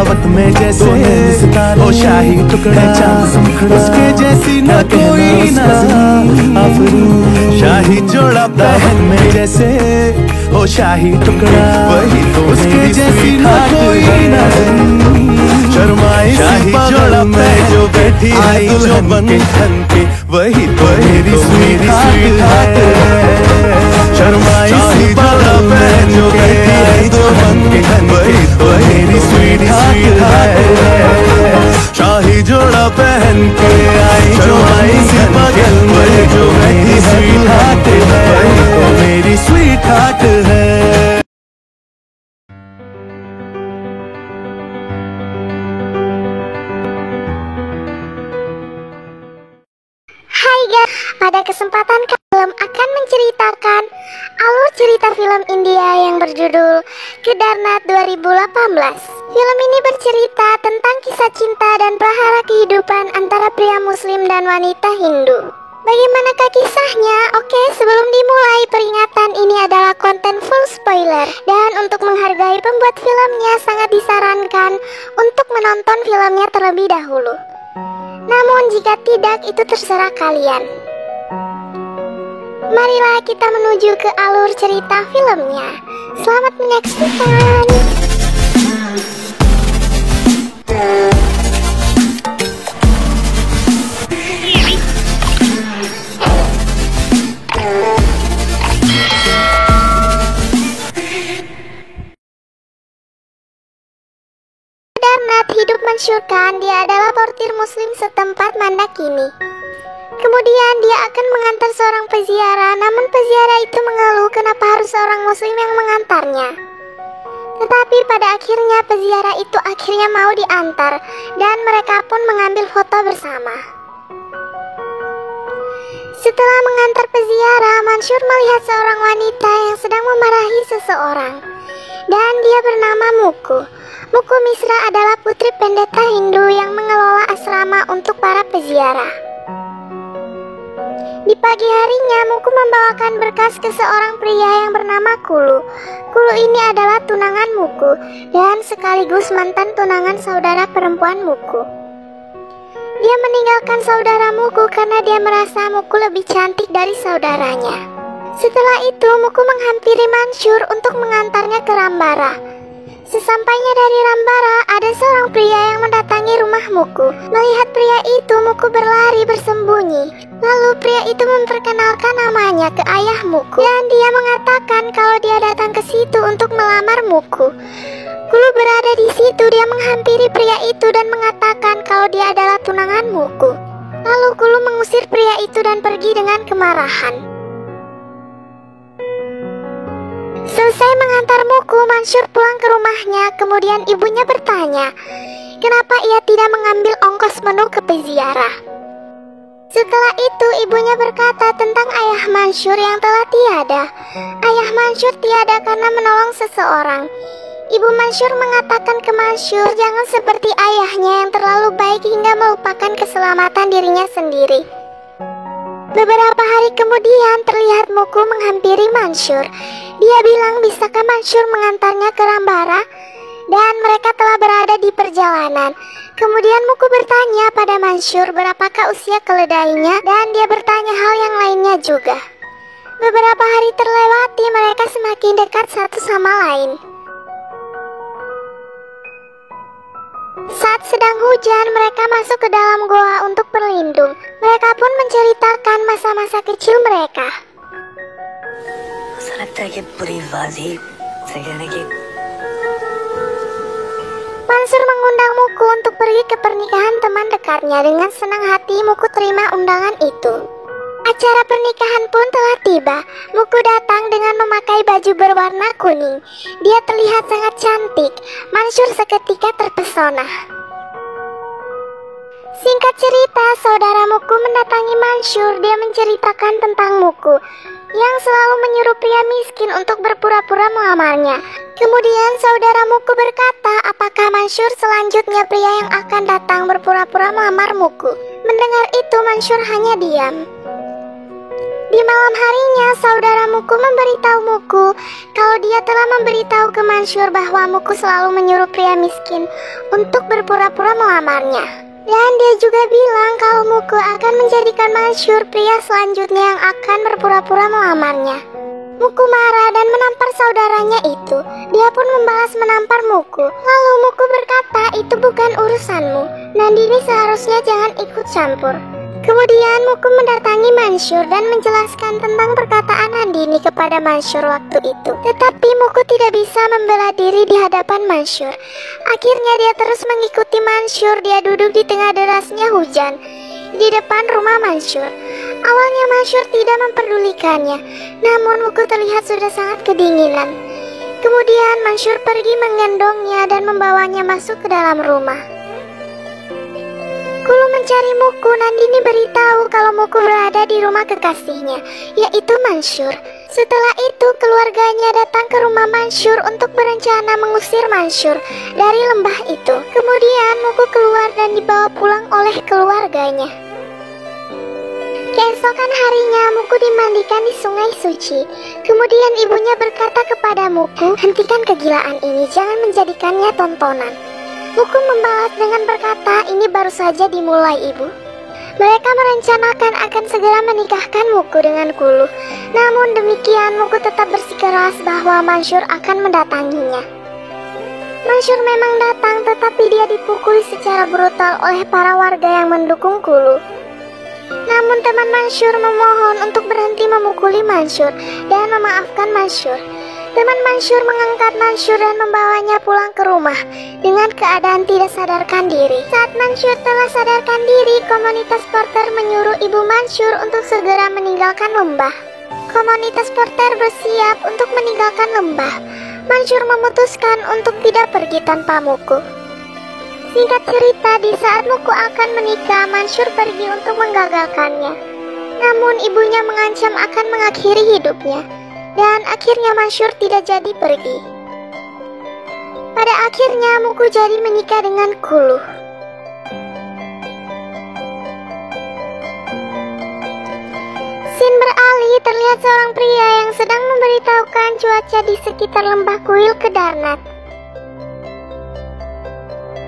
वक्त में जैसे ओ शाही टुकड़ा चांद से मुखड़ा, उसके जैसी न कोई ना आफरीन। शाही जोड़ा पहन में जैसे ओ शाही टुकड़ा, वही तो उसके जैसी न कोई ना शर्माई शाही जोड़ा पे जो बैठी आई जो बन के, वही तो मेरी स्वीट हार्ट है। शर्माई सी जोड़ा पे जो बैठी आई जो बन के, वही तो मेरी स्वीट हार्ट है। शाही जोड़ा पहन के आई जो आई सी बगल में जो बैठी स्वीट हार्ट है, वही तो मेरी स्वीट हार्ट है। Hai guys, pada kesempatan film akan menceritakan alur cerita film India yang berjudul Kedarnath 2018. Film ini bercerita tentang kisah cinta dan prahara kehidupan antara pria muslim dan wanita Hindu. Bagaimanakah kisahnya? Oke, sebelum dimulai, peringatan ini adalah konten full spoiler. Dan untuk menghargai pembuat filmnya, sangat disarankan untuk menonton filmnya terlebih dahulu. Namun jika tidak, itu terserah kalian. Marilah kita menuju ke alur cerita filmnya. Selamat menyaksikan. Kedarnath hidup mensyurkan. Dia adalah portir muslim setempat Mandakini. Kemudian dia akan mengantar seorang peziarah, namun peziarah itu mengeluh kenapa harus seorang muslim yang mengantarnya. Tetapi pada akhirnya peziarah itu akhirnya mau diantar, dan mereka pun mengambil foto bersama. Setelah mengantar peziarah, Mansur melihat seorang wanita yang sedang memarahi seseorang, dan dia bernama Muku. Muku Misra adalah putri pendeta Hindu yang mengelola asrama untuk para peziarah. Di pagi harinya, Muku membawakan berkas ke seorang pria yang bernama Kulu. Kulu ini adalah tunangan Muku dan sekaligus mantan tunangan saudara perempuan Muku. Dia meninggalkan saudara Muku karena dia merasa Muku lebih cantik dari saudaranya. Setelah itu, Muku menghampiri Mansur untuk mengantarnya ke Rambara. Sesampainya dari Rambara, ada seorang pria yang mendatangi rumah Muku. Melihat pria itu, Muku berlari bersembunyi. Lalu pria itu memperkenalkan namanya ke ayah Muku, dan dia mengatakan kalau dia datang ke situ untuk melamar Muku. Kulu berada di situ, dia menghampiri pria itu dan mengatakan kalau dia adalah tunangan Muku. Lalu Kulu mengusir pria itu dan pergi dengan kemarahan. Selesai mengantar Muku, Mansur pulang ke rumahnya. Kemudian ibunya bertanya, kenapa ia tidak mengambil ongkos penuh ke peziarah. Setelah itu ibunya berkata tentang ayah Mansur yang telah tiada. Ayah Mansur tiada karena menolong seseorang. Ibu Mansur mengatakan ke Mansur jangan seperti ayahnya yang terlalu baik hingga melupakan keselamatan dirinya sendiri. Beberapa hari kemudian terlihat Muku menghampiri Mansur. Dia bilang bisakah Mansur mengantarnya ke Rambara, dan mereka telah berada di perjalanan. Kemudian Muku bertanya pada Mansur berapakah usia keledainya, dan dia bertanya hal yang lainnya juga. Beberapa hari terlewati, mereka semakin dekat satu sama lain. Saat sedang hujan, mereka masuk ke dalam goa untuk berlindung. Mereka pun menceritakan masa-masa kecil mereka. Mansur mengundang Muku untuk pergi ke pernikahan teman dekatnya. Dengan senang hati Muku terima undangan itu. Acara pernikahan pun telah tiba. Muku datang dengan memakai baju berwarna kuning. Dia terlihat sangat cantik. Mansur seketika terpesona. Singkat cerita, saudara Muku mendatangi Mansur. Dia menceritakan tentang Muku yang selalu menyuruh pria miskin untuk berpura-pura melamarnya. Kemudian saudara Muku berkata, apakah Mansur selanjutnya pria yang akan datang berpura-pura melamar Muku? Mendengar itu, Mansur hanya diam. Di Di malam harinya, saudara Muku memberitahu Muku kalau dia telah memberitahu ke Mansyur bahwa Muku selalu menyuruh pria miskin untuk berpura-pura melamarnya. Dan dia juga bilang kalau Muku akan menjadikan Mansyur pria selanjutnya yang akan berpura-pura melamarnya. Muku marah dan menampar saudaranya itu. Dia pun membalas menampar Muku. Lalu Muku berkata, itu bukan urusanmu. Nandini seharusnya jangan ikut campur. Kemudian Muku mendatangi Mansyur dan menjelaskan tentang perkataan Nandini kepada Mansyur waktu itu. Tetapi Muku tidak bisa membela diri di hadapan Mansyur. Akhirnya dia terus mengikuti Mansyur. Dia duduk di tengah derasnya hujan di depan rumah Mansyur. Awalnya Mansyur tidak memperdulikannya, namun Muku terlihat sudah sangat kedinginan. Kemudian Mansyur pergi menggendongnya dan membawanya masuk ke dalam rumah. Kulu mencari Muku. Nandini beritahu kalau Muku berada di rumah kekasihnya, yaitu Mansyur. Setelah itu keluarganya datang ke rumah Mansyur untuk berencana mengusir Mansyur dari lembah itu. Kemudian Muku keluar dan dibawa pulang oleh keluarganya. Keesokan harinya Muku dimandikan di sungai suci. Kemudian ibunya berkata kepada Muku, hentikan kegilaan ini, jangan menjadikannya tontonan. Muku membalas dengan berkata, ini baru saja dimulai ibu. Mereka merencanakan akan segera menikahkan Muku dengan Kulu. Namun demikian Muku tetap bersikeras bahwa Mansyur akan mendatanginya. Mansyur memang datang, tetapi dia dipukuli secara brutal oleh para warga yang mendukung Kulu. Namun teman Mansyur memohon untuk berhenti memukuli Mansyur dan memaafkan Mansyur. Teman Mansyur mengangkat Mansyur dan membawanya pulang ke rumah dengan keadaan tidak sadarkan diri. Saat Mansyur telah sadarkan diri, komunitas porter menyuruh ibu Mansyur untuk segera meninggalkan lembah. Komunitas porter bersiap untuk meninggalkan lembah. Mansyur memutuskan untuk tidak pergi tanpa Muku. Singkat cerita, di saat Muku akan menikah, Mansyur pergi untuk menggagalkannya. Namun ibunya mengancam akan mengakhiri hidupnya. Dan akhirnya Mansyur tidak jadi pergi. Pada akhirnya Muku jadi menikah dengan Kulu. Scene beralih, terlihat seorang pria yang sedang memberitahukan cuaca di sekitar lembah kuil ke Darnat.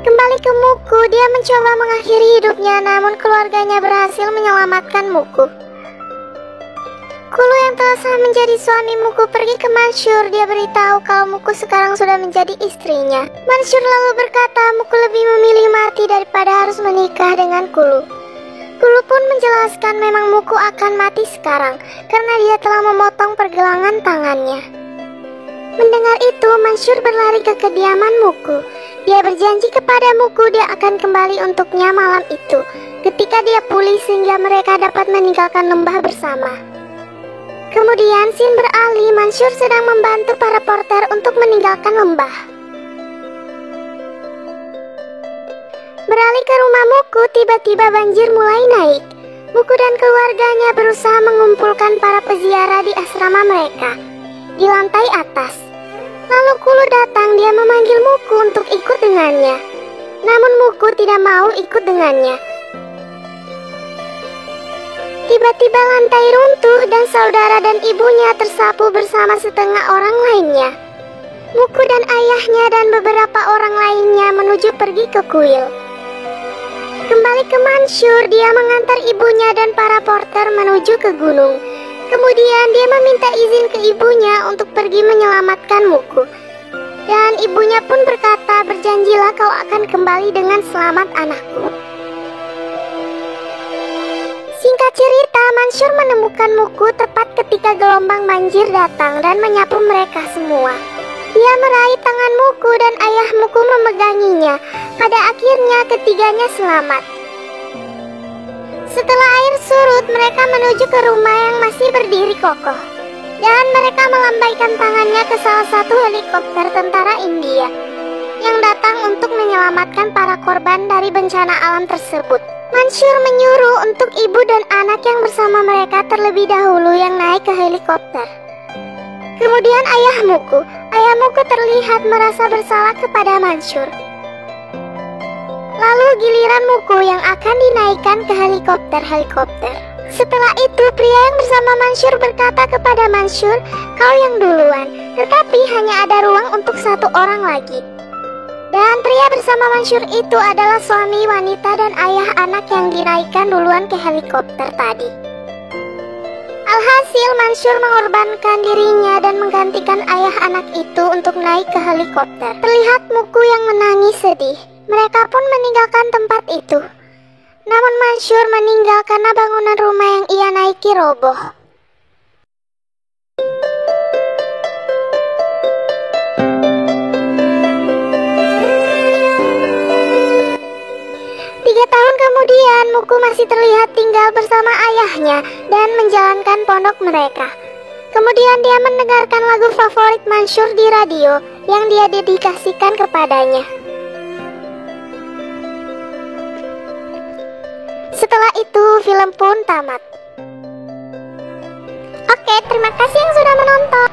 Kembali ke Muku, dia mencoba mengakhiri hidupnya, namun keluarganya berhasil menyelamatkan Muku. Kulu yang telah menjadi suami Muku pergi ke Mansyur. Dia beritahu kalau Muku sekarang sudah menjadi istrinya. Mansyur lalu berkata Muku lebih memilih mati daripada harus menikah dengan Kulu. Kulu pun menjelaskan memang Muku akan mati sekarang karena dia telah memotong pergelangan tangannya. Mendengar itu, Mansyur berlari ke kediaman Muku. Dia berjanji kepada Muku dia akan kembali untuknya malam itu ketika dia pulih sehingga mereka dapat meninggalkan lembah bersama. Kemudian scene beralih, Mansyur sedang membantu para porter untuk meninggalkan lembah. Beralih ke rumah Muku, tiba-tiba banjir mulai naik. Muku dan keluarganya berusaha mengumpulkan para peziarah di asrama mereka di lantai atas. Lalu Kulu datang, dia memanggil Muku untuk ikut dengannya. Namun Muku tidak mau ikut dengannya. Tiba-tiba lantai runtuh dan saudara dan ibunya tersapu bersama setengah orang lainnya. Muku dan ayahnya dan beberapa orang lainnya menuju pergi ke kuil. Kembali ke Mansyur, dia mengantar ibunya dan para porter menuju ke gunung. Kemudian dia meminta izin ke ibunya untuk pergi menyelamatkan Muku. Dan ibunya pun berkata, berjanjilah kau akan kembali dengan selamat anakku. Singkat cerita, Mansyur menemukan Muku tepat ketika gelombang banjir datang dan menyapu mereka semua. Dia meraih tangan Muku dan ayah Muku memeganginya. Pada akhirnya ketiganya selamat. Setelah air surut, mereka menuju ke rumah yang masih berdiri kokoh. Dan mereka melambaikan tangannya ke salah satu helikopter tentara India yang datang untuk menyelamatkan para korban dari bencana alam tersebut. Mansyur menyuruh untuk ibu dan anak yang bersama mereka terlebih dahulu yang naik ke helikopter. Kemudian ayah Muku terlihat merasa bersalah kepada Mansyur. Lalu giliran Muku yang akan dinaikkan ke helikopter. Setelah itu, pria yang bersama Mansur berkata kepada Mansur, "Kau yang duluan." Tetapi hanya ada ruang untuk satu orang lagi. Dan pria bersama Mansur itu adalah suami wanita dan ayah anak yang dinaikkan duluan ke helikopter tadi. Alhasil Mansur mengorbankan dirinya dan menggantikan ayah anak itu untuk naik ke helikopter. Terlihat Muku yang menangis sedih. Mereka pun meninggalkan tempat itu. Namun Mansur meninggal karena bangunan rumah yang ia naiki roboh. Tahun kemudian, Muku masih terlihat tinggal bersama ayahnya dan menjalankan pondok mereka. Kemudian dia mendengarkan lagu favorit Mansur di radio yang dia dedikasikan kepadanya. Setelah itu, film pun tamat. Oke, terima kasih yang sudah menonton.